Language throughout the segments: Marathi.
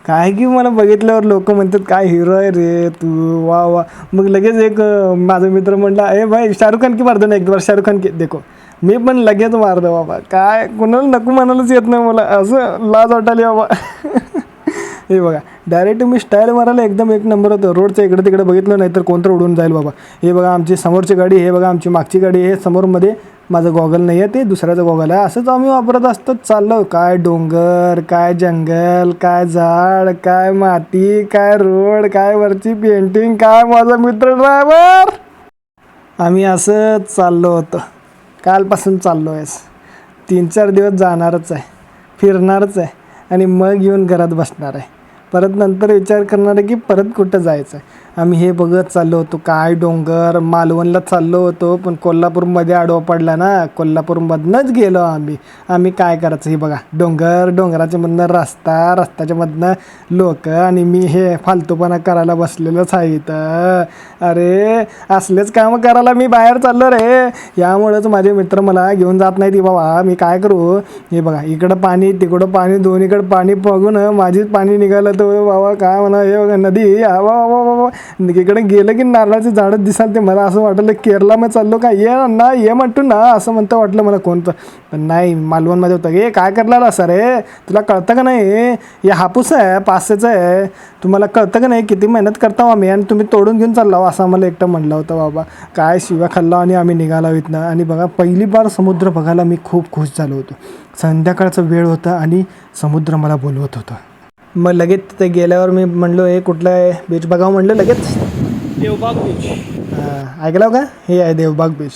काय की मला बघितल्यावर लोक म्हणतात काय हिरो आहे रे तू, वा वा. मग लगेच एक माझा मित्र म्हणला ए भाई शाहरुख खान की मारतो ना एक बार, शाहरुख खान की देखो. मी पण लगेच मारतो बाबा, काय कुणाला नको म्हणायलाच येत नाही मला, असं लाज वाटाली बाबा. हे बघा डायरेक्ट मी स्टाईल मारायला एकदम एक नंबर होतं. रोडचं इकडे तिकडे बघितलं नाही तर कोणतं उडून जाईल बाबा. हे बघा आमची समोरची गाडी, हे बघा आमची मागची गाडी, हे समोरमध्ये माझं गॉगल नाही आहे, ते दुसऱ्याचं गॉगल आहे. असंच आम्ही वापरत असतो. चाललो काय डोंगर, काय जंगल, काय झाड, काय माती, काय रोड, काय वरची पेंटिंग, काय माझा मित्र ड्रायव्हर. आम्ही असंच चाललो होतो, कालपासून चाललो आहेस. 3-4 दिवस जाणारच आहे, फिरणारच आहे आणि मग येऊन घरात बसणार आहे. परत नंतर विचार करणार आहे की परत कुठं जायचं आहे. आम्ही हे बघत चाललो होतो, काय डोंगर. मालवणला चाललो होतो पण कोल्हापूरमध्ये आडवा पडला ना, कोल्हापूरमधनंच गेलो आम्ही काय करायचं. हे बघा डोंगर, डोंगराच्या मधनं रस्ता, रस्त्याच्या मधनं लोक आणि मी हे फालतूपणा करायला बसलेलंच आहे इथं. अरे असलेच कामं करायला मी बाहेर चाललो रे. यामुळेच माझे मित्र मला घेऊन जात नाही ती बाबा. मी काय करू. हे बघा इकडं पाणी तिकडं पाणी, दोन्हीकडं पाणी बघून माझीच पाणी निघालं तर बाबा काय म्हणा. हे बघा नदी, बाबा बाबा इकडे गेलं की नारळाचे झाडं दिसाल. ते मला असं वाटलं केरळामध्ये चाललो का, ये ना ये म्हणतो ना असं म्हणतं वाटलं मला कोणतं. पण नाही, मालवणमध्ये होतं. हे काय करला असं रे, तुला कळतं का नाही. हे हापूस आहे, पासेचं आहे, तुम्हाला कळतं का नाही. किती मेहनत करता आम्ही आणि तुम्ही तोडून घेऊन चालला असं आम्हाला एकटं म्हणलं होतं बाबा. काय शिव्या खाल्ला आणि आम्ही निघालो इथनं. आणि बघा पहिली बार समुद्र बघायला मी खूप खुश झालो होतो. संध्याकाळचा वेळ होता आणि समुद्र मला बोलवत होतं. मग लगेच तिथे गेल्यावर मी म्हणलो हे कुठलं आहे बीच बघावं म्हणलं. लगेच देवबाग बीच. ऐकलं का, हे आहे देवबाग बीच.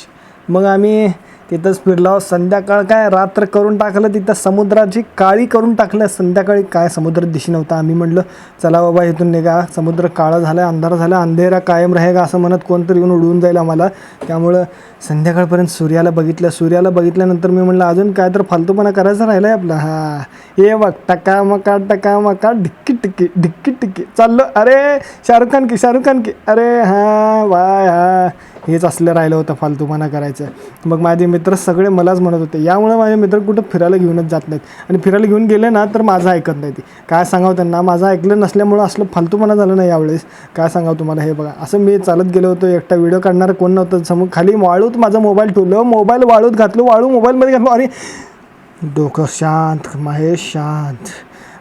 मग आम्ही तिथंच फिरलो. संध्याकाळ काय रात्र करून टाकलं तिथं, समुद्राची काळी करून टाकलं. संध्याकाळी काय समुद्र दिशी नव्हता. आम्ही म्हटलं चला बाबा इथून निघा, समुद्र काळा झाला, अंधार झाला, अंधेरा कायम रहेगा असं म्हणत कोणतरी येऊन उडवून जाईल आम्हाला. त्यामुळं संध्याकाळपर्यंत सूर्याला बघितलं. सूर्याला बघितल्यानंतर मी म्हटलं अजून काय तर फालतूपणा करायचं राहिलं आहे आपला. हां हे बघ टकामका टकामका ढिक्की टिक्की ढिक्की टिक्की चाललो. अरे शाहरुख खान की, शाहरुख खान की. अरे हां बाय हां, हेच असलं राहिलं होतं फालतूपणा करायचं. मग माझे मित्र सगळे मलाच म्हणत होते. यामुळे माझे मित्र कुठं फिरायला घेऊनच जात नाहीत. आणि फिरायला घेऊन गेले ना तर माझं ऐकत नाही. ते काय सांगावं त्यांना, माझं ऐकलं नसल्यामुळं असलं फालतूपणा झालं नाही यावेळेस. काय सांगावं तुम्हाला. हे बघा असं मी चालत गेलो होतो, एकटा व्हिडिओ काढणारं कोण नव्हतं समोर. खाली वाळूत माझा मोबाईल ठेवलं, मोबाईल वाळूत घातलो, वाळू मोबाईलमध्ये घातलो. अरे डोकं शांत, महेश शांत.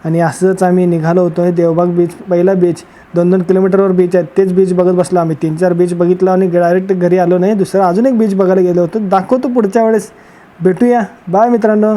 आणि असंच आम्ही निघालो होतो. हे देवबाग बीच पहिला बीच, 2-2 किलोमीटरवर बीच आहे. तेच बीच बघत बसलो आम्ही. 3-4 बीच बघितलं आणि डायरेक्ट घरी आलो नाही. दुसरं अजून एक बीच बघायला गेलो होतो. दाखवतो पुढच्या वेळेस. भेटूया, बाय मित्रांनो.